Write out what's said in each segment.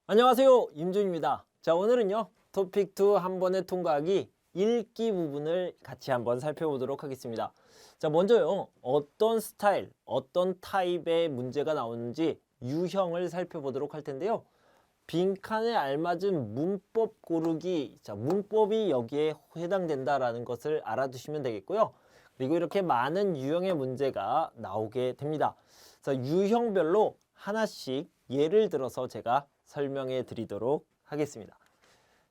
안녕하세요, 임준입니다. 자, 오늘은요 토픽2 한 번에 통과하기 읽기 부분을 같이 한번 살펴보도록 하겠습니다. 자, 먼저요 어떤 스타일, 어떤 타입의 문제가 나오는지 유형을 살펴보도록 할 텐데요. 빈칸에 알맞은 문법 고르기, 자, 문법이 여기에 해당된다라는 것을 알아두시면 되겠고요. 그리고 이렇게 많은 유형의 문제가 나오게 됩니다. 그래서 유형별로 하나씩 예를 들어서 제가 설명해 드리도록 하겠습니다.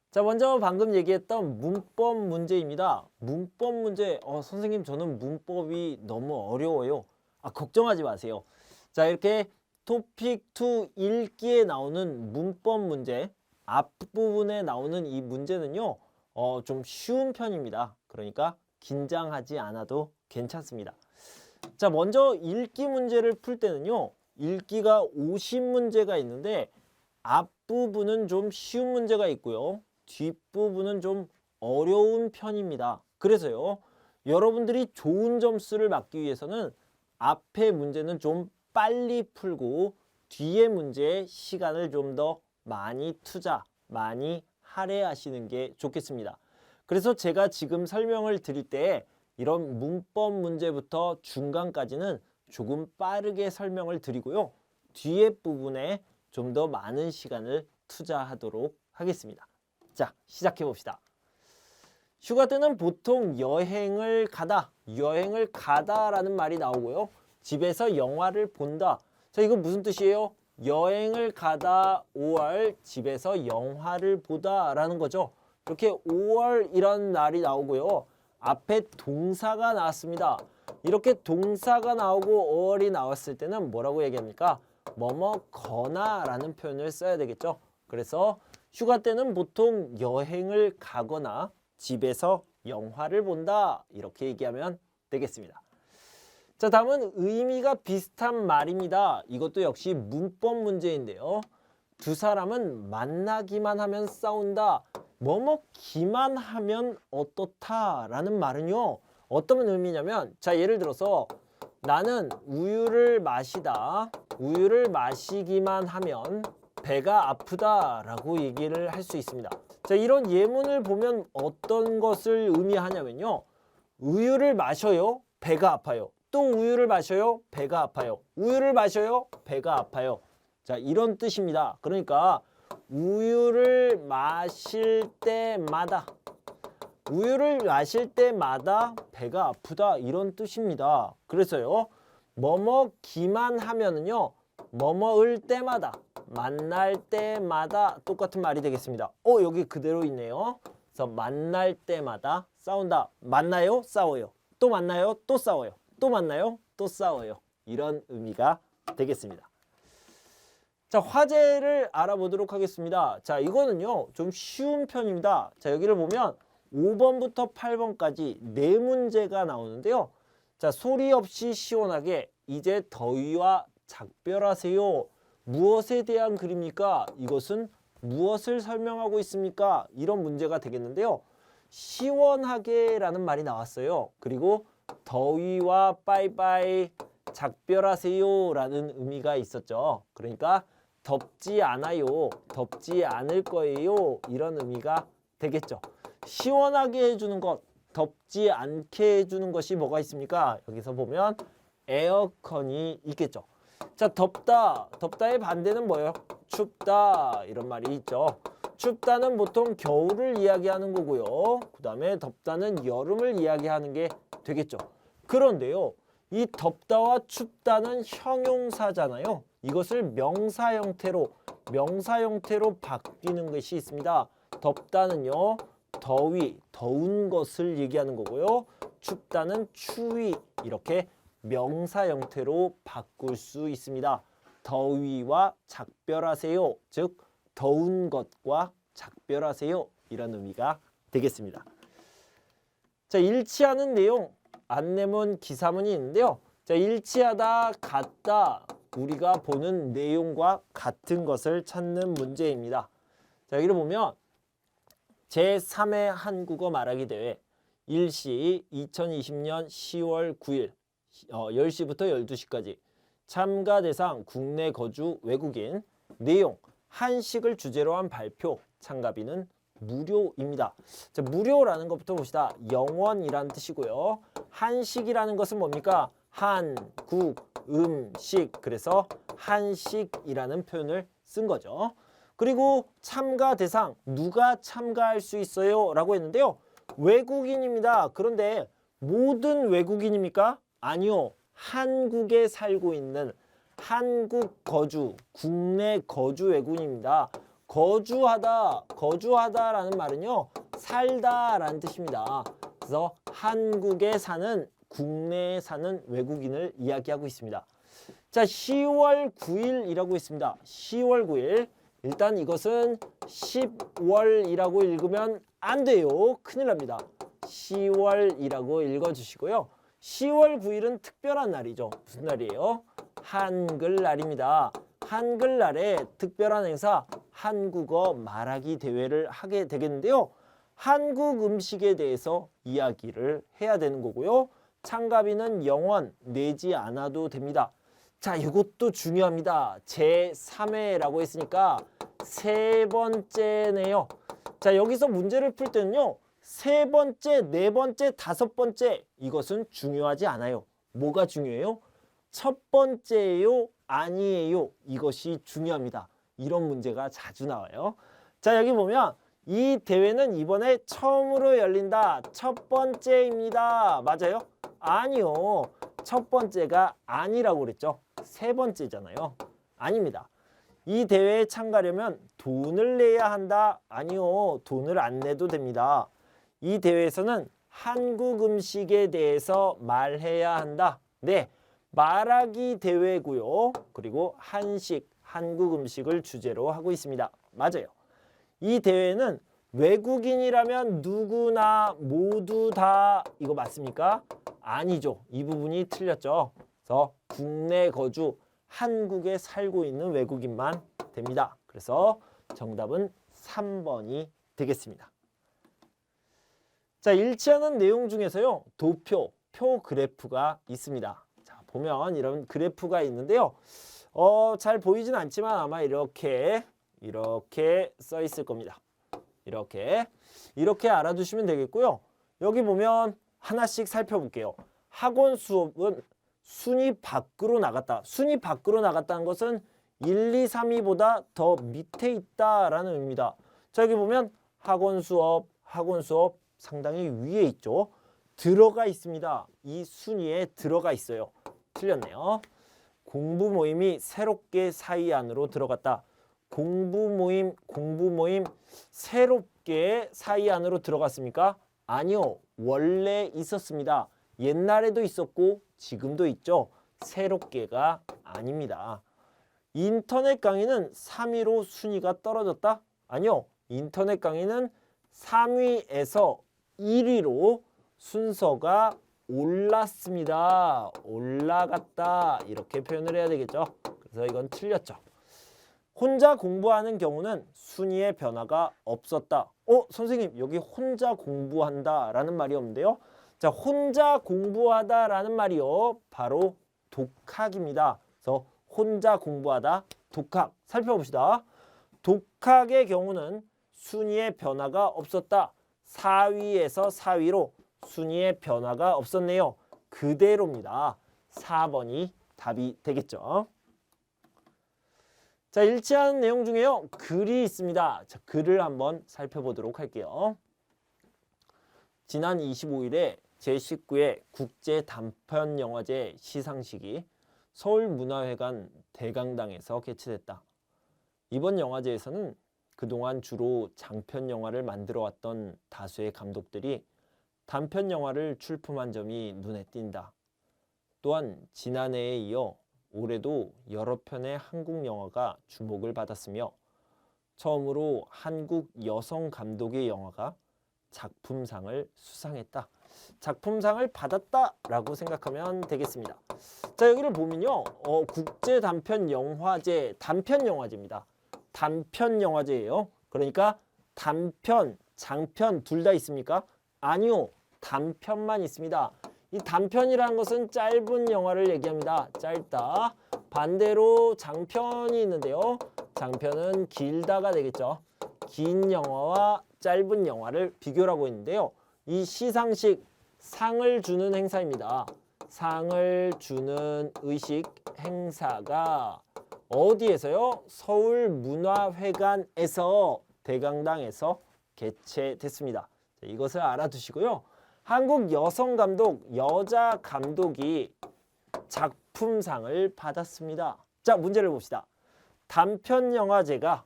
자, 먼저 방금 얘기했던 문법 문제입니다. 문법 문제, 선생님 저는 문법이 너무 어려워요. 걱정하지 마세요. 자, 이렇게 토픽2 읽기에 나오는 문법 문제, 앞부분에 나오는 이 문제는요, 좀 쉬운 편입니다. 그러니까 긴장하지 않아도 괜찮습니다. 자, 먼저 읽기 문제를 풀 때는요, 읽기가 50문제가 있는데 앞부분은 좀 쉬운 문제가 있고요, 뒷부분은 좀 어려운 편입니다. 그래서요, 여러분들이 좋은 점수를 받기 위해서는 앞에 문제는 좀 빨리 풀고 뒤에 문제에 시간을 좀 더 많이 많이 할애하시는 게 좋겠습니다. 그래서 제가 지금 설명을 드릴 때 이런 문법 문제부터 중간까지는 조금 빠르게 설명을 드리고요, 뒤에 부분에 좀 더 많은 시간을 투자하도록 하겠습니다. 자, 시작해 봅시다. 휴가 때는 보통 여행을 가다라는 말이 나오고요, 집에서 영화를 본다. 자, 이거 무슨 뜻이에요? 여행을 가다 5월, 집에서 영화를 보다 라는 거죠. 이렇게 5월이라는 날이 나오고요, 앞에 동사가 나왔습니다. 이렇게 동사가 나오고 5월이 나왔을 때는 뭐라고 얘기합니까? 뭐뭐거나 라는 표현을 써야 되겠죠. 그래서 휴가 때는 보통 여행을 가거나 집에서 영화를 본다, 이렇게 얘기하면 되겠습니다. 자, 다음은 의미가 비슷한 말입니다. 이것도 역시 문법 문제인데요. 두 사람은 만나기만 하면 싸운다, 뭐뭐기만 하면 어떻다 라는 말은요, 어떤 의미냐면, 자, 예를 들어서 나는 우유를 마시기만 하면 배가 아프다 라고 얘기를 할 수 있습니다. 자, 이런 예문을 보면 어떤 것을 의미하냐면요, 우유를 마셔요, 배가 아파요. 또 우유를 마셔요, 배가 아파요. 우유를 마셔요, 배가 아파요. 자, 이런 뜻입니다. 그러니까 우유를 마실 때마다 배가 아프다, 이런 뜻입니다. 그래서요, 뭐뭐기만 하면은요, 뭐뭐을 때마다, 만날 때마다 똑같은 말이 되겠습니다. 여기 그대로 있네요. 그래서 만날 때마다 싸운다. 만나요, 싸워요. 또 만나요, 또 싸워요. 또 만나요, 또 싸워요. 이런 의미가 되겠습니다. 자, 화제를 알아보도록 하겠습니다. 자, 이거는요 좀 쉬운 편입니다. 자, 여기를 보면 5번부터 8번까지 4문제가 나오는데요. 자, 소리 없이 시원하게 이제 더위와 작별하세요. 무엇에 대한 글입니까? 이것은 무엇을 설명하고 있습니까? 이런 문제가 되겠는데요. 시원하게 라는 말이 나왔어요. 그리고 더위와 빠이빠이 작별하세요 라는 의미가 있었죠. 그러니까 덥지 않아요, 덥지 않을 거예요, 이런 의미가 되겠죠. 시원하게 해주는 것, 덥지 않게 해주는 것이 뭐가 있습니까? 여기서 보면 에어컨이 있겠죠. 자, 덥다의 반대는 뭐예요? 춥다, 이런 말이 있죠. 춥다는 보통 겨울을 이야기하는 거고요, 그 다음에 덥다는 여름을 이야기하는 게 되겠죠. 그런데요, 이 덥다와 춥다는 형용사잖아요. 이것을 명사 형태로 바뀌는 것이 있습니다. 덥다는요, 더위, 더운 것을 얘기하는 거고요, 춥다는 추위, 이렇게 명사 형태로 바꿀 수 있습니다. 더위와 작별하세요, 즉 더운 것과 작별하세요, 이런 의미가 되겠습니다. 자, 일치하는 내용, 안내문, 기사문이 있는데요. 자, 일치하다, 같다, 우리가 보는 내용과 같은 것을 찾는 문제입니다. 자, 여기를 보면 제3회 한국어 말하기 대회 일시 2020년 10월 9일 10시부터 12시까지 참가 대상 국내 거주 외국인, 내용 한식을 주제로 한 발표, 참가비는 무료입니다. 자, 무료라는 것부터 봅시다. 영원이라는 뜻이고요. 한식이라는 것은 뭡니까? 한국 음식, 그래서 한식이라는 표현을 쓴 거죠. 그리고 참가 대상, 누가 참가할 수 있어요? 라고 했는데요. 외국인입니다. 그런데 모든 외국인입니까? 아니요. 한국에 살고 있는 한국 거주, 국내 거주 외국인입니다. 거주하다라는 말은요, 살다라는 뜻입니다. 그래서 한국에 사는, 국내에 사는 외국인을 이야기하고 있습니다. 자, 10월 9일이라고 있습니다. 10월 9일. 일단 이것은 10월이라고 읽으면 안 돼요. 큰일 납니다. 10월이라고 읽어주시고요. 10월 9일은 특별한 날이죠. 무슨 날이에요? 한글날입니다. 한글날에 특별한 행사, 한국어 말하기 대회를 하게 되겠는데요. 한국 음식에 대해서 이야기를 해야 되는 거고요. 참가비는 영원 내지 않아도 됩니다. 자, 이것도 중요합니다. 제3회라고 했으니까 세 번째네요. 자, 여기서 문제를 풀 때는요. 세 번째, 네 번째, 다섯 번째, 이것은 중요하지 않아요. 뭐가 중요해요? 첫 번째예요? 아니에요? 이것이 중요합니다. 이런 문제가 자주 나와요. 자, 여기 보면 이 대회는 이번에 처음으로 열린다. 첫 번째입니다. 맞아요? 아니요. 첫 번째가 아니라고 그랬죠. 세 번째잖아요. 아닙니다. 이 대회에 참가하려면 돈을 내야 한다. 아니요. 돈을 안 내도 됩니다. 이 대회에서는 한국 음식에 대해서 말해야 한다. 네. 말하기 대회고요. 그리고 한식, 한국 음식을 주제로 하고 있습니다. 맞아요. 이 대회는 외국인이라면 누구나 모두 다 이거 맞습니까? 아니죠. 이 부분이 틀렸죠. 그래서 국내 거주, 한국에 살고 있는 외국인만 됩니다. 그래서 정답은 3번이 되겠습니다. 자, 일치하는 내용 중에서요. 도표, 표 그래프가 있습니다. 자, 보면 이런 그래프가 있는데요. 잘 보이진 않지만 아마 이렇게 써 있을 겁니다. 이렇게 알아두시면 되겠고요. 여기 보면 하나씩 살펴볼게요. 학원 수업은 순위 밖으로 나갔다. 순위 밖으로 나갔다는 것은 1, 2, 3위보다 더 밑에 있다라는 의미입니다. 자, 여기 보면 학원 수업 상당히 위에 있죠. 들어가 있습니다. 이 순위에 들어가 있어요. 틀렸네요. 공부 모임이 새롭게 사이 안으로 들어갔다. 공부 모임 새롭게 사이 안으로 들어갔습니까? 아니요. 원래 있었습니다. 옛날에도 있었고 지금도 있죠. 새롭게가 아닙니다. 인터넷 강의는 3위로 순위가 떨어졌다? 아니요. 인터넷 강의는 3위에서 1위로 순서가 올랐습니다. 올라갔다. 이렇게 표현을 해야 되겠죠. 그래서 이건 틀렸죠. 혼자 공부하는 경우는 순위의 변화가 없었다. 선생님 여기 혼자 공부한다 라는 말이 없는데요. 자, 혼자 공부하다 라는 말이요. 바로 독학입니다. 그래서 혼자 공부하다, 독학. 살펴봅시다. 독학의 경우는 순위의 변화가 없었다. 4위에서 4위로 순위의 변화가 없었네요. 그대로입니다. 4번이 답이 되겠죠. 자, 일치하는 내용 중에요. 글이 있습니다. 자, 글을 한번 살펴보도록 할게요. 지난 25일에 제19회 국제단편영화제 시상식이 서울문화회관 대강당에서 개최됐다. 이번 영화제에서는 그동안 주로 장편 영화를 만들어왔던 다수의 감독들이 단편 영화를 출품한 점이 눈에 띈다. 또한 지난해에 이어 올해도 여러 편의 한국 영화가 주목을 받았으며 처음으로 한국 여성 감독의 영화가 작품상을 수상했다. 작품상을 받았다라고 생각하면 되겠습니다. 자, 여기를 보면요. 국제단편영화제, 단편영화제입니다. 단편영화제예요. 그러니까 단편, 장편 둘 다 있습니까? 아니요. 단편만 있습니다. 이 단편이라는 것은 짧은 영화를 얘기합니다. 짧다. 반대로 장편이 있는데요. 장편은 길다가 되겠죠. 긴 영화와 짧은 영화를 비교를 하고 있는데요. 이 시상식 상을 주는 행사입니다. 상을 주는 의식 행사가 어디에서요? 서울문화회관에서 대강당에서 개최됐습니다. 이것을 알아두시고요. 한국 여성 감독, 여자 감독이 작품상을 받았습니다. 자, 문제를 봅시다. 단편영화제가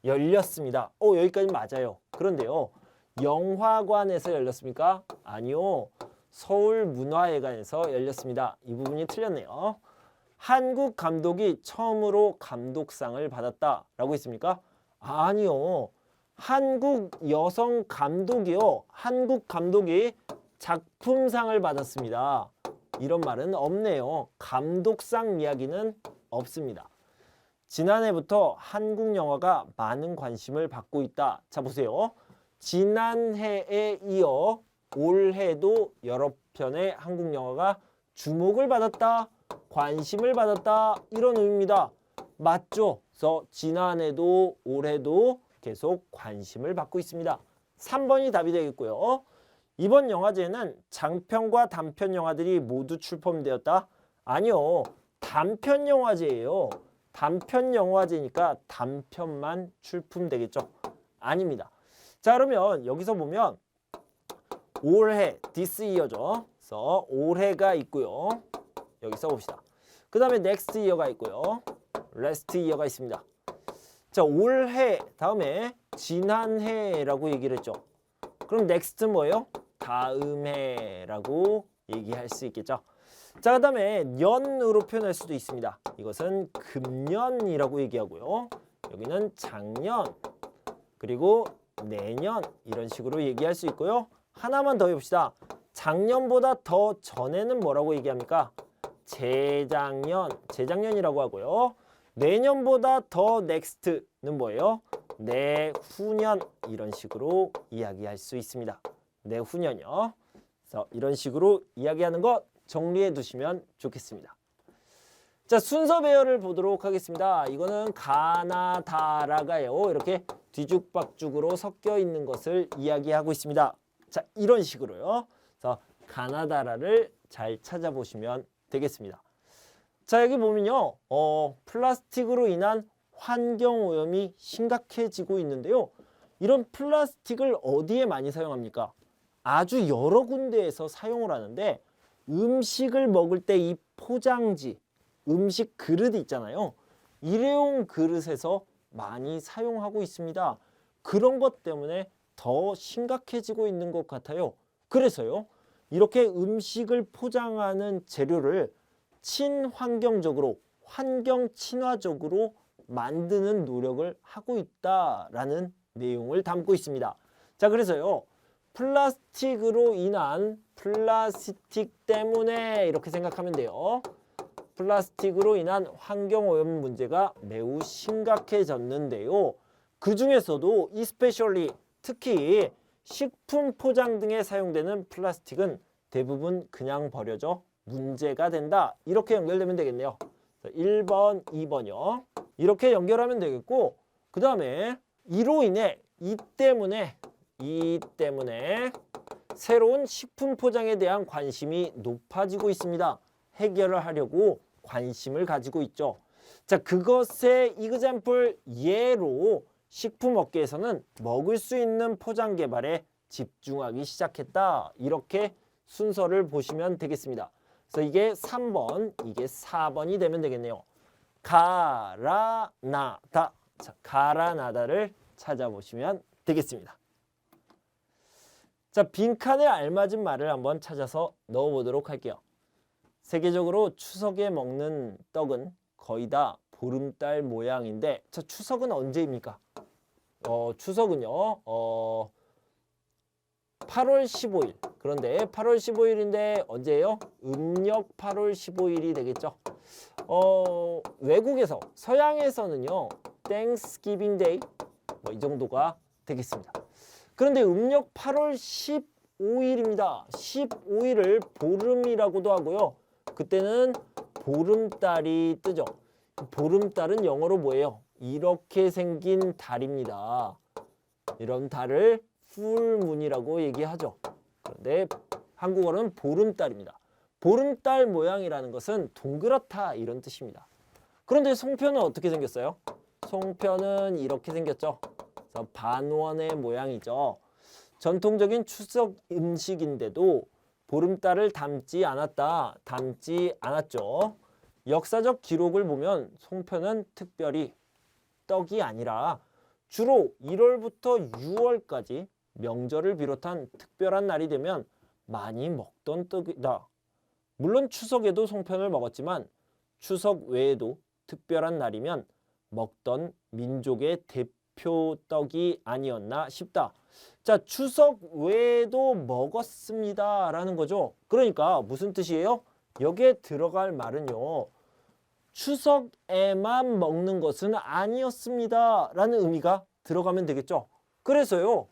열렸습니다. 여기까지 맞아요. 그런데요. 영화관에서 열렸습니까? 아니요. 서울문화회관에서 열렸습니다. 이 부분이 틀렸네요. 한국 감독이 처음으로 감독상을 받았다라고 했습니까? 아니요. 한국 여성 감독이요. 한국 감독이 작품상을 받았습니다. 이런 말은 없네요. 감독상 이야기는 없습니다. 지난해부터 한국 영화가 많은 관심을 받고 있다. 자, 보세요. 지난해에 이어 올해도 여러 편의 한국 영화가 주목을 받았다, 관심을 받았다, 이런 의미입니다. 맞죠? 그래서 지난해도 올해도 계속 관심을 받고 있습니다. 3번이 답이 되겠고요. 이번 영화제는 장편과 단편 영화들이 모두 출품되었다? 아니요. 단편 영화제예요. 단편 영화제니까 단편만 출품되겠죠? 아닙니다. 자, 그러면 여기서 보면 올해, this year죠. 그래서 올해가 있고요. 여기 써봅시다. 그 다음에 next year가 있고요. last year가 있습니다. 자, 올해 다음에 지난해라고 얘기를 했죠. 그럼 next 뭐예요? 다음 해라고 얘기할 수 있겠죠. 자, 그 다음에 년으로 표현할 수도 있습니다. 이것은 금년이라고 얘기하고요. 여기는 작년, 그리고 내년 이런 식으로 얘기할 수 있고요. 하나만 더 해봅시다. 작년보다 더 전에는 뭐라고 얘기합니까? 재작년, 재작년이라고 하고요. 내년보다 더 넥스트는 뭐예요? 내후년 이런 식으로 이야기할 수 있습니다. 내후년이요. 그래서 이런 식으로 이야기하는 것 정리해 두시면 좋겠습니다. 자, 순서 배열을 보도록 하겠습니다. 이거는 가나다라가요. 이렇게 뒤죽박죽으로 섞여 있는 것을 이야기하고 있습니다. 자, 이런 식으로요. 그래서 가나다라를 잘 찾아보시면 되겠습니다. 자, 여기 보면요. 플라스틱으로 인한 환경오염이 심각해지고 있는데요. 이런 플라스틱을 어디에 많이 사용합니까? 아주 여러 군데에서 사용을 하는데 음식을 먹을 때 이 포장지, 음식 그릇 있잖아요. 일회용 그릇에서 많이 사용하고 있습니다. 그런 것 때문에 더 심각해지고 있는 것 같아요. 그래서요. 이렇게 음식을 포장하는 재료를 친환경적으로, 환경 친화적으로 만드는 노력을 하고 있다라는 내용을 담고 있습니다. 자, 그래서요. 플라스틱으로 인한 플라스틱 때문에 이렇게 생각하면 돼요. 플라스틱으로 인한 환경오염 문제가 매우 심각해졌는데요. 그 중에서도 especially 특히 식품 포장 등에 사용되는 플라스틱은 대부분 그냥 버려져 문제가 된다. 이렇게 연결되면 되겠네요. 1번, 2번이요. 이렇게 연결하면 되겠고 그 다음에 이로 인해 이 때문에 새로운 식품 포장에 대한 관심이 높아지고 있습니다. 해결을 하려고 관심을 가지고 있죠. 자, 그것의 example 예로 식품 업계에서는 먹을 수 있는 포장 개발에 집중하기 시작했다. 이렇게 순서를 보시면 되겠습니다. 그래서 이게 3번, 이게 4번이 되면 되겠네요. 가라나다. 자, 가라나다를 찾아보시면 되겠습니다. 자, 빈칸에 알맞은 말을 한번 찾아서 넣어보도록 할게요. 세계적으로 추석에 먹는 떡은 거의 다 보름달 모양인데, 자, 추석은 언제입니까? 추석은요, 8월 15일. 그런데 8월 15일인데 언제예요? 음력 8월 15일이 되겠죠. 외국에서, 서양에서는요, Thanksgiving Day, 뭐 이 정도가 되겠습니다. 그런데 음력 8월 15일입니다. 15일을 보름이라고도 하고요. 그때는 보름달이 뜨죠. 보름달은 영어로 뭐예요? 이렇게 생긴 달입니다. 이런 달을 풀문이라고 얘기하죠. 그런데 한국어로는 보름달입니다. 보름달 모양이라는 것은 동그랗다 이런 뜻입니다. 그런데 송편은 어떻게 생겼어요? 송편은 이렇게 생겼죠. 그래서 반원의 모양이죠. 전통적인 추석 음식인데도 보름달을 닮지 않았죠. 역사적 기록을 보면 송편은 특별히 떡이 아니라 주로 1월부터 6월까지 명절을 비롯한 특별한 날이 되면 많이 먹던 떡이다. 물론 추석에도 송편을 먹었지만 추석 외에도 특별한 날이면 먹던 민족의 대표 떡이 아니었나 싶다. 자, 추석 외에도 먹었습니다 라는 거죠. 그러니까 무슨 뜻이에요? 여기에 들어갈 말은요, 추석에만 먹는 것은 아니었습니다 라는 의미가 들어가면 되겠죠. 그래서요,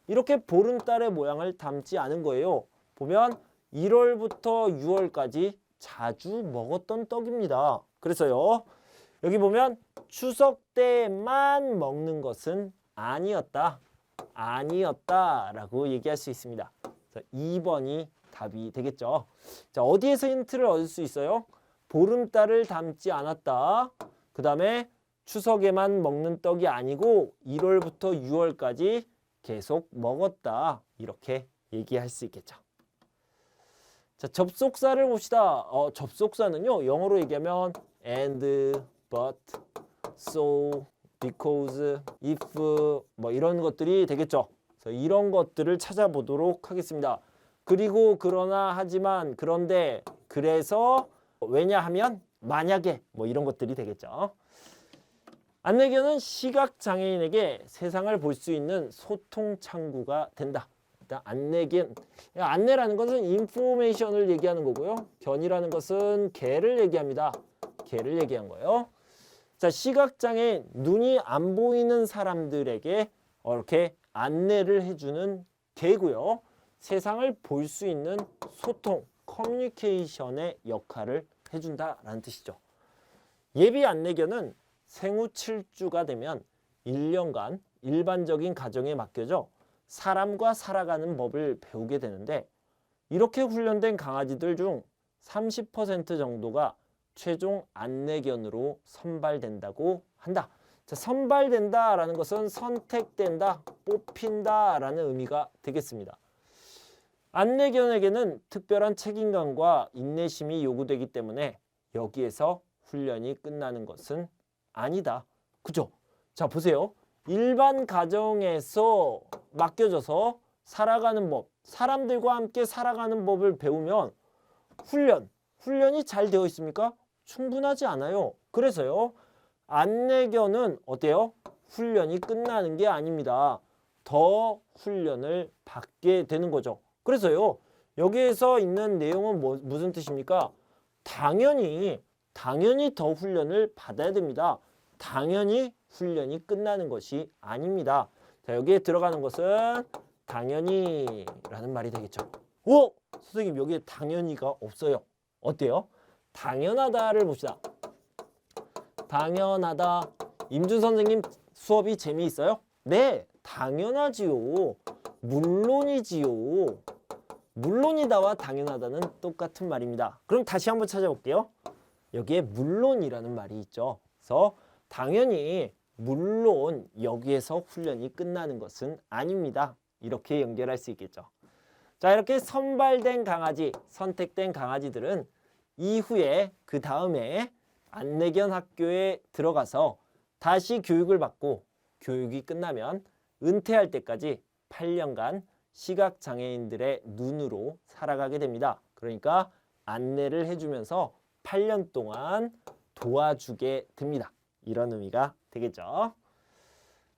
이렇게 보름달의 모양을 담지 않은 거예요. 보면 1월부터 6월까지 자주 먹었던 떡입니다. 그래서요, 여기 보면 추석 때만 먹는 것은 아니었다라고 얘기할 수 있습니다. 2번이 답이 되겠죠. 자, 어디에서 힌트를 얻을 수 있어요? 보름달을 담지 않았다. 그 다음에 추석에만 먹는 떡이 아니고 1월부터 6월까지 계속 먹었다. 이렇게 얘기할 수 있겠죠. 자, 접속사를 봅시다. 접속사는요, 영어로 얘기하면 and, but, so, because, if 뭐 이런 것들이 되겠죠. 그래서 이런 것들을 찾아보도록 하겠습니다. 그리고, 그러나, 하지만, 그런데, 그래서, 왜냐하면, 만약에 뭐 이런 것들이 되겠죠. 안내견은 시각장애인에게 세상을 볼 수 있는 소통 창구가 된다. 일단 안내견, 안내라는 것은 인포메이션을 얘기하는 거고요. 견이라는 것은 개를 얘기합니다. 개를 얘기한 거예요. 자, 시각장애인, 눈이 안 보이는 사람들에게 이렇게 안내를 해주는 개고요. 세상을 볼 수 있는 소통, 커뮤니케이션의 역할을 해준다라는 뜻이죠. 예비 안내견은 생후 7주가 되면 1년간 일반적인 가정에 맡겨져 사람과 살아가는 법을 배우게 되는데, 이렇게 훈련된 강아지들 중 30% 정도가 최종 안내견으로 선발된다고 한다. 자, 선발된다라는 것은 선택된다, 뽑힌다라는 의미가 되겠습니다. 안내견에게는 특별한 책임감과 인내심이 요구되기 때문에 여기에서 훈련이 끝나는 것은 아니다. 그죠? 자, 보세요. 일반 가정에서 맡겨져서 살아가는 법, 사람들과 함께 살아가는 법을 배우면 훈련이 잘 되어 있습니까? 충분하지 않아요. 그래서요, 안내견은 어때요? 훈련이 끝나는 게 아닙니다. 더 훈련을 받게 되는 거죠. 그래서요, 여기에서 있는 내용은 무슨 뜻입니까? 당연히 더 훈련을 받아야 됩니다. 당연히 훈련이 끝나는 것이 아닙니다. 자, 여기에 들어가는 것은 당연히라는 말이 되겠죠. 오! 선생님, 여기에 당연히가 없어요. 어때요? 당연하다를 봅시다. 당연하다. 임준 선생님 수업이 재미있어요? 네, 당연하지요. 물론이지요. 물론이다와 당연하다는 똑같은 말입니다. 그럼 다시 한번 찾아볼게요. 여기에 물론이라는 말이 있죠. 그래서 당연히 물론 여기에서 훈련이 끝나는 것은 아닙니다. 이렇게 연결할 수 있겠죠. 자, 이렇게 선발된 강아지, 선택된 강아지들은 이후에 그 다음에 안내견 학교에 들어가서 다시 교육을 받고 교육이 끝나면 은퇴할 때까지 8년간 시각장애인들의 눈으로 살아가게 됩니다. 그러니까 안내를 해주면서 8년 동안 도와주게 됩니다. 이런 의미가 되겠죠.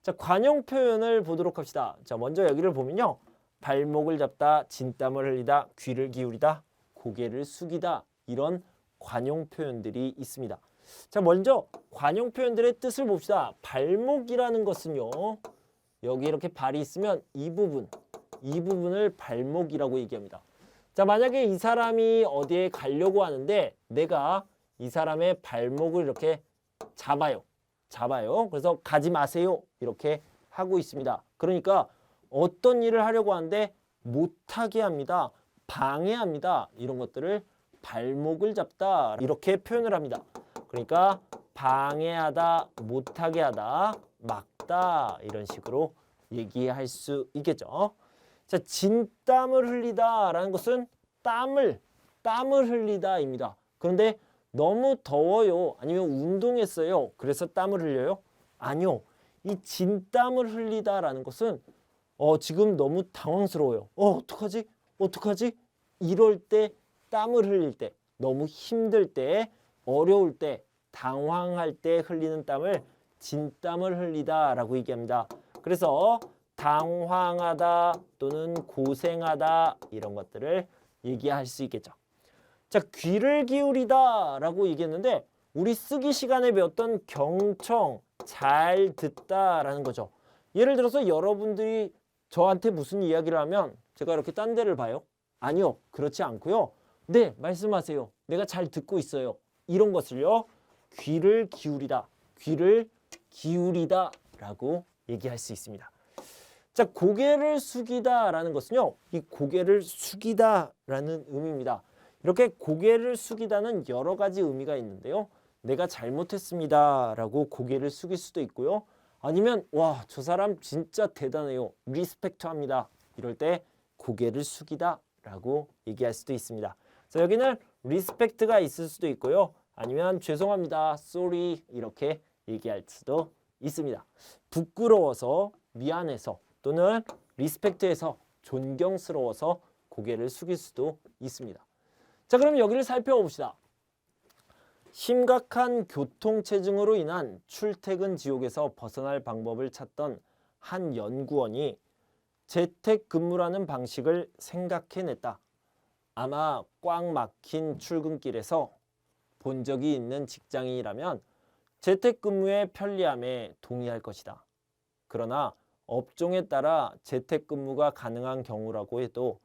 자, 관용 표현을 보도록 합시다. 자, 먼저 여기를 보면요. 발목을 잡다, 진땀을 흘리다, 귀를 기울이다, 고개를 숙이다, 이런 관용 표현들이 있습니다. 자, 먼저 관용 표현들의 뜻을 봅시다. 발목이라는 것은요, 여기 이렇게 발이 있으면 이 부분을 발목이라고 얘기합니다. 자, 만약에 이 사람이 어디에 가려고 하는데 내가 이 사람의 발목을 이렇게 잡아요. 잡아요. 그래서 가지 마세요. 이렇게 하고 있습니다. 그러니까 어떤 일을 하려고 하는데 못하게 합니다. 방해합니다. 이런 것들을 발목을 잡다 이렇게 표현을 합니다. 그러니까 방해하다, 못하게 하다, 막다 이런 식으로 얘기할 수 있겠죠. 자, 진땀을 흘리다라는 것은 땀을 흘리다입니다. 그런데 너무 더워요. 아니면 운동했어요. 그래서 땀을 흘려요? 아니요. 이 진땀을 흘리다라는 것은 지금 너무 당황스러워요. 어떡하지? 어떡하지? 이럴 때 땀을 흘릴 때, 너무 힘들 때, 어려울 때, 당황할 때 흘리는 땀을 진땀을 흘리다라고 얘기합니다. 그래서 당황하다 또는 고생하다 이런 것들을 얘기할 수 있겠죠. 자, 귀를 기울이다라고 얘기했는데 우리 쓰기 시간에 배웠던 경청, 잘 듣다라는 거죠. 예를 들어서 여러분들이 저한테 무슨 이야기를 하면 제가 이렇게 딴 데를 봐요? 아니요, 그렇지 않고요. 네, 말씀하세요. 내가 잘 듣고 있어요. 이런 것을요, 귀를 기울이다, 귀를 기울이다라고 얘기할 수 있습니다. 자, 고개를 숙이다라는 것은요, 이 고개를 숙이다라는 의미입니다. 이렇게 고개를 숙이다는 여러 가지 의미가 있는데요. 내가 잘못했습니다라고 고개를 숙일 수도 있고요. 아니면 와, 저 사람 진짜 대단해요. 리스펙트합니다. 이럴 때 고개를 숙이다라고 얘기할 수도 있습니다. 그래서 여기는 리스펙트가 있을 수도 있고요. 아니면 죄송합니다. sorry 이렇게 얘기할 수도 있습니다. 부끄러워서, 미안해서 또는 리스펙트해서, 존경스러워서 고개를 숙일 수도 있습니다. 자, 그럼 여기를 살펴봅시다. 심각한 교통체증으로 인한 출퇴근 지옥에서 벗어날 방법을 찾던 한 연구원이 재택근무라는 방식을 생각해냈다. 아마 꽉 막힌 출근길에서 본 적이 있는 직장인이라면 재택근무의 편리함에 동의할 것이다. 그러나 업종에 따라 재택근무가 가능한 경우라고 해도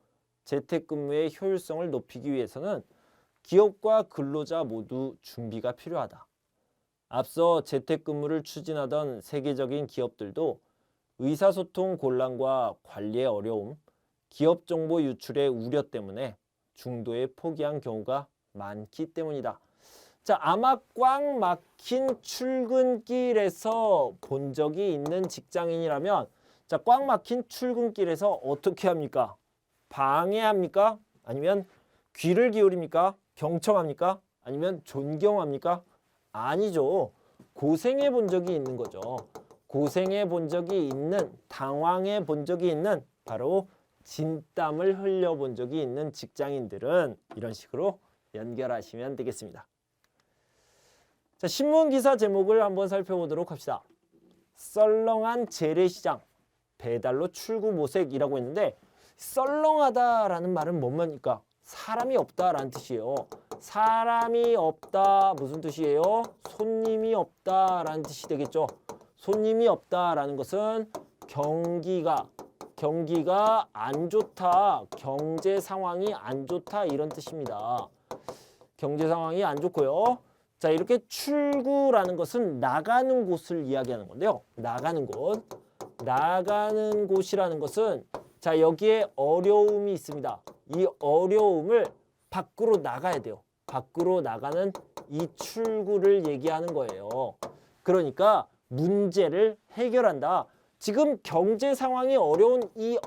재택근무의 효율성을 높이기 위해서는 기업과 근로자 모두 준비가 필요하다. 앞서 재택근무를 추진하던 세계적인 기업들도 의사소통 곤란과 관리의 어려움, 기업 정보 유출의 우려 때문에 중도에 포기한 경우가 많기 때문이다. 자, 아마 꽉 막힌 출근길에서 본 적이 있는 직장인이라면 자, 꽉 막힌 출근길에서 어떻게 합니까? 방해합니까? 아니면 귀를 기울입니까? 경청합니까? 아니면 존경합니까? 아니죠. 고생해 본 적이 있는 거죠. 고생해 본 적이 있는, 당황해 본 적이 있는 바로 진땀을 흘려 본 적이 있는 직장인들은 이런 식으로 연결하시면 되겠습니다. 자, 신문 기사 제목을 한번 살펴보도록 합시다. 썰렁한 재래시장, 배달로 출구 모색이라고 했는데 썰렁하다라는 말은 뭔 말입니까? 사람이 없다라는 뜻이에요. 사람이 없다 무슨 뜻이에요? 손님이 없다라는 뜻이 되겠죠. 손님이 없다라는 것은 경기가 안 좋다, 경제 상황이 안 좋다 이런 뜻입니다. 경제 상황이 안 좋고요. 자, 이렇게 출구라는 것은 나가는 곳을 이야기하는 건데요. 나가는 곳이라는 것은 자, 여기에 어려움이 있습니다. 이 어려움을 밖으로 나가야 돼요. 밖으로 나가는 이 출구를 얘기하는 거예요. 그러니까 문제를 해결한다. 지금 경제 상황이 어려운 이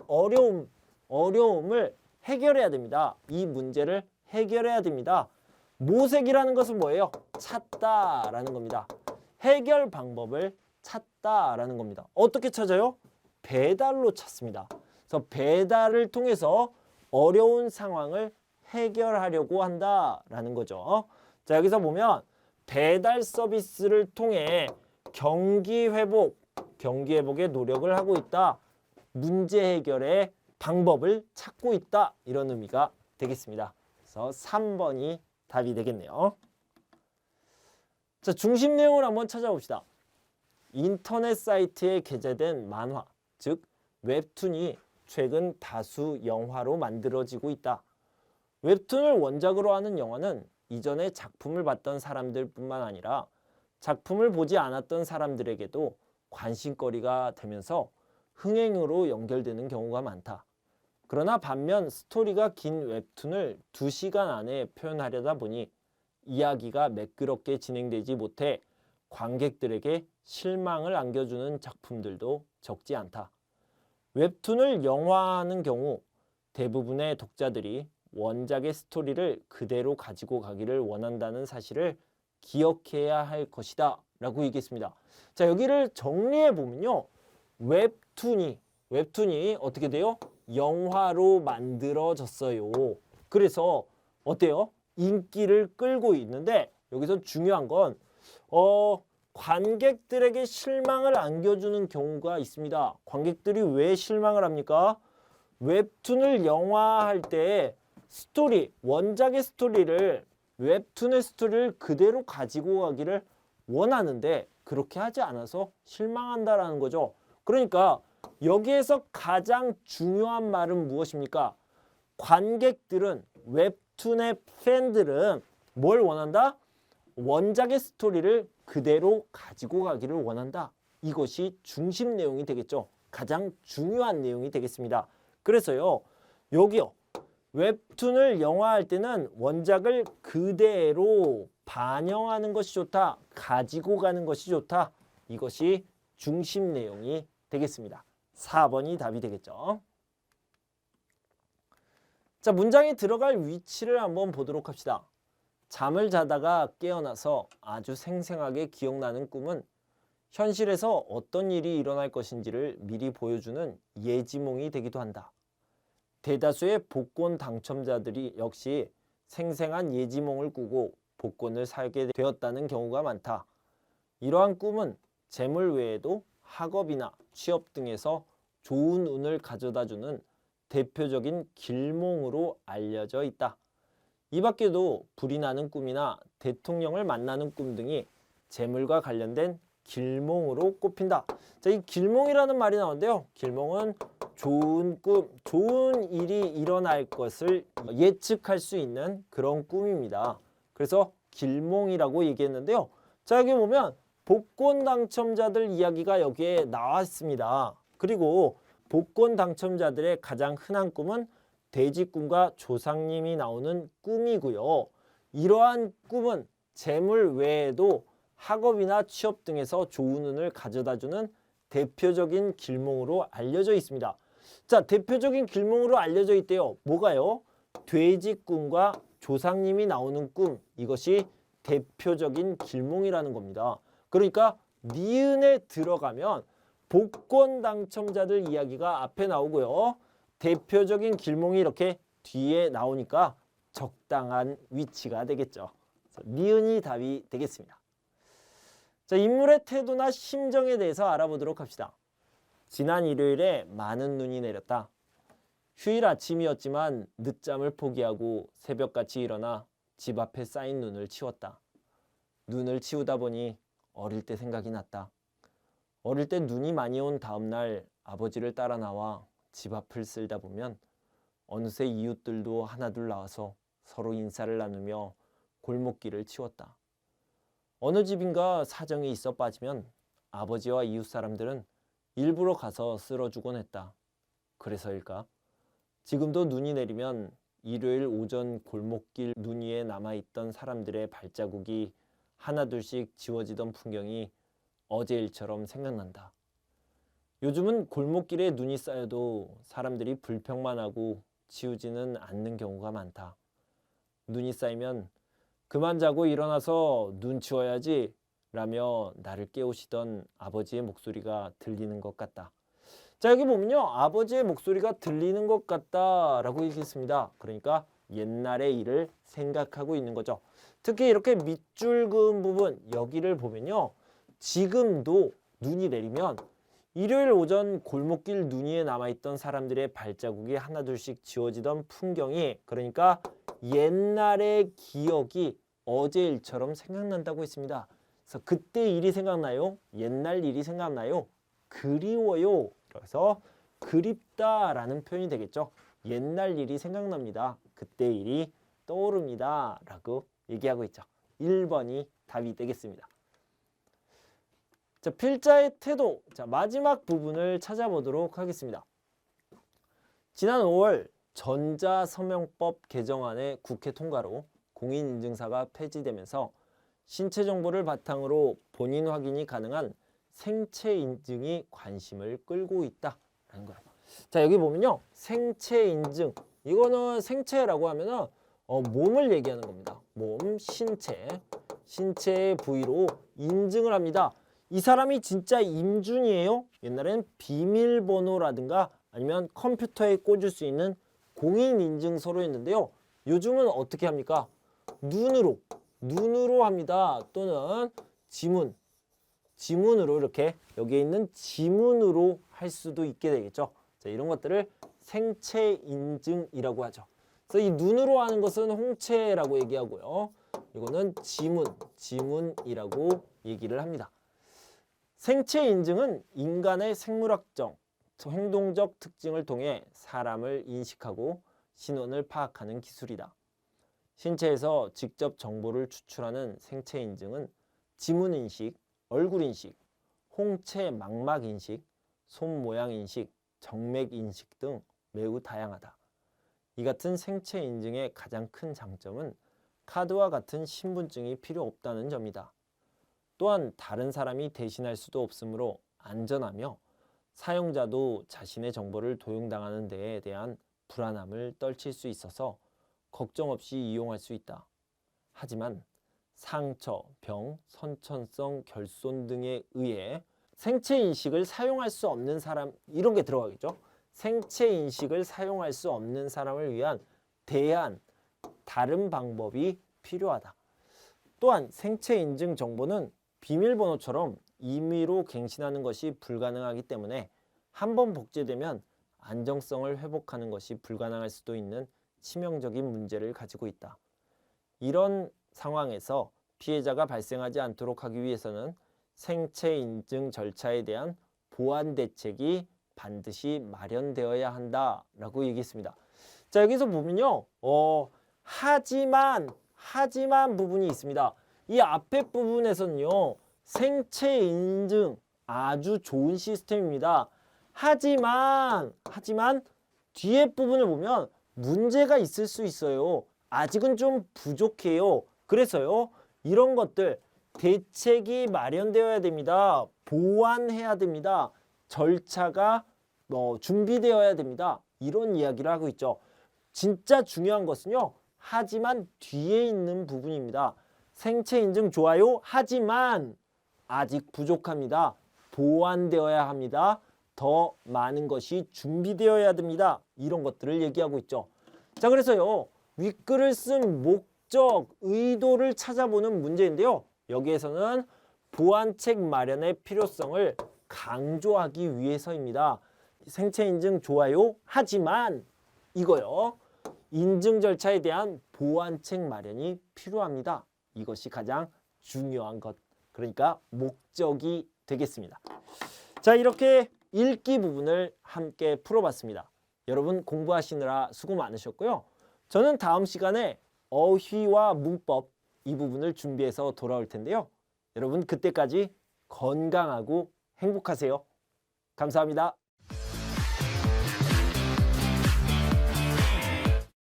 어려움을 해결해야 됩니다. 이 문제를 해결해야 됩니다. 모색이라는 것은 뭐예요? 찾다라는 겁니다. 해결 방법을 찾다라는 겁니다. 어떻게 찾아요? 배달로 찾습니다. 그래서 배달을 통해서 어려운 상황을 해결하려고 한다라는 거죠. 자, 여기서 보면 배달 서비스를 통해 경기 회복에 노력을 하고 있다. 문제 해결의 방법을 찾고 있다. 이런 의미가 되겠습니다. 그래서 3번이 답이 되겠네요. 자, 중심 내용을 한번 찾아봅시다. 인터넷 사이트에 게재된 만화, 즉 웹툰이 최근 다수 영화로 만들어지고 있다. 웹툰을 원작으로 하는 영화는 이전에 작품을 봤던 사람들뿐만 아니라 작품을 보지 않았던 사람들에게도 관심거리가 되면서 흥행으로 연결되는 경우가 많다. 그러나 반면 스토리가 긴 웹툰을 2시간 안에 표현하려다 보니 이야기가 매끄럽게 진행되지 못해 관객들에게 실망을 안겨주는 작품들도 적지 않다. 웹툰을 영화화하는 경우 대부분의 독자들이 원작의 스토리를 그대로 가지고 가기를 원한다는 사실을 기억해야 할 것이다 라고 얘기했습니다. 자, 여기를 정리해 보면요. 웹툰이 어떻게 돼요? 영화로 만들어졌어요. 그래서 어때요? 인기를 끌고 있는데 여기서 중요한 건 관객들에게 실망을 안겨주는 경우가 있습니다. 관객들이 왜 실망을 합니까? 웹툰을 영화할 때 원작의 스토리를 웹툰의 스토리를 그대로 가지고 가기를 원하는데 그렇게 하지 않아서 실망한다라는 거죠. 그러니까 여기에서 가장 중요한 말은 무엇입니까? 관객들은 웹툰의 팬들은 뭘 원한다? 원작의 스토리를 그대로 가지고 가기를 원한다. 이것이 중심 내용이 되겠죠. 가장 중요한 내용이 되겠습니다. 그래서요. 여기요. 웹툰을 영화할 때는 원작을 그대로 반영하는 것이 좋다. 가지고 가는 것이 좋다. 이것이 중심 내용이 되겠습니다. 4번이 답이 되겠죠. 자, 문장에 들어갈 위치를 한번 보도록 합시다. 잠을 자다가 깨어나서 아주 생생하게 기억나는 꿈은 현실에서 어떤 일이 일어날 것인지를 미리 보여주는 예지몽이 되기도 한다. 대다수의 복권 당첨자들이 역시 생생한 예지몽을 꾸고 복권을 사게 되었다는 경우가 많다. 이러한 꿈은 재물 외에도 학업이나 취업 등에서 좋은 운을 가져다주는 대표적인 길몽으로 알려져 있다. 이 밖에도 불이 나는 꿈이나 대통령을 만나는 꿈 등이 재물과 관련된 길몽으로 꼽힌다. 자, 이 길몽이라는 말이 나오는데요. 길몽은 좋은 꿈, 좋은 일이 일어날 것을 예측할 수 있는 그런 꿈입니다. 그래서 길몽이라고 얘기했는데요. 자, 여기 보면 복권 당첨자들 이야기가 여기에 나와 있습니다. 그리고 복권 당첨자들의 가장 흔한 꿈은 돼지꿈과 조상님이 나오는 꿈이고요. 이러한 꿈은 재물 외에도 학업이나 취업 등에서 좋은 운을 가져다주는 대표적인 길몽으로 알려져 있습니다. 자, 대표적인 길몽으로 알려져 있대요. 뭐가요? 돼지꿈과 조상님이 나오는 꿈. 이것이 대표적인 길몽이라는 겁니다. 그러니까 니은에 들어가면 복권 당첨자들 이야기가 앞에 나오고요. 대표적인 길몽이 이렇게 뒤에 나오니까 적당한 위치가 되겠죠. 니은이 답이 되겠습니다. 자, 인물의 태도나 심정에 대해서 알아보도록 합시다. 지난 일요일에 많은 눈이 내렸다. 휴일 아침이었지만 늦잠을 포기하고 새벽같이 일어나 집 앞에 쌓인 눈을 치웠다. 눈을 치우다 보니 어릴 때 생각이 났다. 어릴 때 눈이 많이 온 다음 날 아버지를 따라 나와 집 앞을 쓸다 보면 어느새 이웃들도 하나둘 나와서 서로 인사를 나누며 골목길을 치웠다. 어느 집인가 사정이 있어 빠지면 아버지와 이웃 사람들은 일부러 가서 쓸어주곤 했다. 그래서일까? 지금도 눈이 내리면 일요일 오전 골목길 눈 위에 남아있던 사람들의 발자국이 하나둘씩 지워지던 풍경이 어제 일처럼 생각난다. 요즘은 골목길에 눈이 쌓여도 사람들이 불평만 하고 치우지는 않는 경우가 많다. 눈이 쌓이면 그만 자고 일어나서 눈 치워야지 라며 나를 깨우시던 아버지의 목소리가 들리는 것 같다. 자, 여기 보면요. 아버지의 목소리가 들리는 것 같다라고 얘기했습니다. 그러니까 옛날의 일을 생각하고 있는 거죠. 특히 이렇게 밑줄 그은 부분 여기를 보면요. 지금도 눈이 내리면 일요일 오전 골목길 눈 위에 남아있던 사람들의 발자국이 하나둘씩 지워지던 풍경이 그러니까 옛날의 기억이 어제 일처럼 생각난다고 했습니다. 그래서 그때 일이 생각나요? 옛날 일이 생각나요? 그리워요. 그래서 그립다라는 표현이 되겠죠. 옛날 일이 생각납니다. 그때 일이 떠오릅니다. 라고 얘기하고 있죠. 1번이 답이 되겠습니다. 자, 필자의 태도. 자, 마지막 부분을 찾아보도록 하겠습니다. 지난 5월 전자서명법 개정안의 국회 통과로 공인인증사가 폐지되면서 신체 정보를 바탕으로 본인 확인이 가능한 생체 인증이 관심을 끌고 있다라는 거예요. 자, 여기 보면요. 생체 인증. 이거는 생체라고 하면은 몸을 얘기하는 겁니다. 몸, 신체. 신체의 부위로 인증을 합니다. 이 사람이 진짜 임준이에요? 옛날에는 비밀번호라든가 아니면 컴퓨터에 꽂을 수 있는 공인인증서로 했는데요. 요즘은 어떻게 합니까? 눈으로 합니다. 또는 지문으로 이렇게 여기에 있는 지문으로 할 수도 있게 되겠죠. 자, 이런 것들을 생체 인증이라고 하죠. 그래서 이 눈으로 하는 것은 홍채라고 얘기하고요. 이거는 지문이라고 얘기를 합니다. 생체 인증은 인간의 생물학적, 행동적 특징을 통해 사람을 인식하고 신원을 파악하는 기술이다. 신체에서 직접 정보를 추출하는 생체 인증은 지문 인식, 얼굴 인식, 홍채 망막 인식, 손 모양 인식, 정맥 인식 등 매우 다양하다. 이 같은 생체 인증의 가장 큰 장점은 카드와 같은 신분증이 필요 없다는 점이다. 또한 다른 사람이 대신할 수도 없으므로 안전하며 사용자도 자신의 정보를 도용당하는 데에 대한 불안함을 떨칠 수 있어서 걱정 없이 이용할 수 있다. 하지만 상처, 병, 선천성 결손 등에 의해 생체 인식을 사용할 수 없는 사람, 이런 게 들어가겠죠. 생체 인식을 사용할 수 없는 사람을 위한 다른 방법이 필요하다. 또한 생체 인증 정보는 비밀번호처럼 임의로 갱신하는 것이 불가능하기 때문에 한번 복제되면 안정성을 회복하는 것이 불가능할 수도 있는 치명적인 문제를 가지고 있다. 이런 상황에서 피해자가 발생하지 않도록 하기 위해서는 생체 인증 절차에 대한 보완 대책이 반드시 마련되어야 한다라고 얘기했습니다. 자, 여기서 보면요. 하지만 부분이 있습니다. 이 앞에 부분에서는요. 생체 인증 아주 좋은 시스템입니다. 하지만 뒤에 부분을 보면 문제가 있을 수 있어요. 아직은 좀 부족해요. 그래서요. 이런 것들 대책이 마련되어야 됩니다. 보완해야 됩니다. 절차가 준비되어야 됩니다. 이런 이야기를 하고 있죠. 진짜 중요한 것은요. 하지만 뒤에 있는 부분입니다. 생체 인증 좋아요. 하지만 아직 부족합니다. 보완되어야 합니다. 더 많은 것이 준비되어야 됩니다. 이런 것들을 얘기하고 있죠. 자, 그래서요. 윗글을 쓴 목적, 의도를 찾아보는 문제인데요. 여기에서는 보완책 마련의 필요성을 강조하기 위해서입니다. 생체 인증 좋아요. 하지만 이거요. 인증 절차에 대한 보완책 마련이 필요합니다. 이것이 가장 중요한 것. 그러니까 목적이 되겠습니다. 자, 이렇게 읽기 부분을 함께 풀어봤습니다. 여러분 공부하시느라 수고 많으셨고요. 저는 다음 시간에 어휘와 문법 이 부분을 준비해서 돌아올 텐데요. 여러분 그때까지 건강하고 행복하세요. 감사합니다.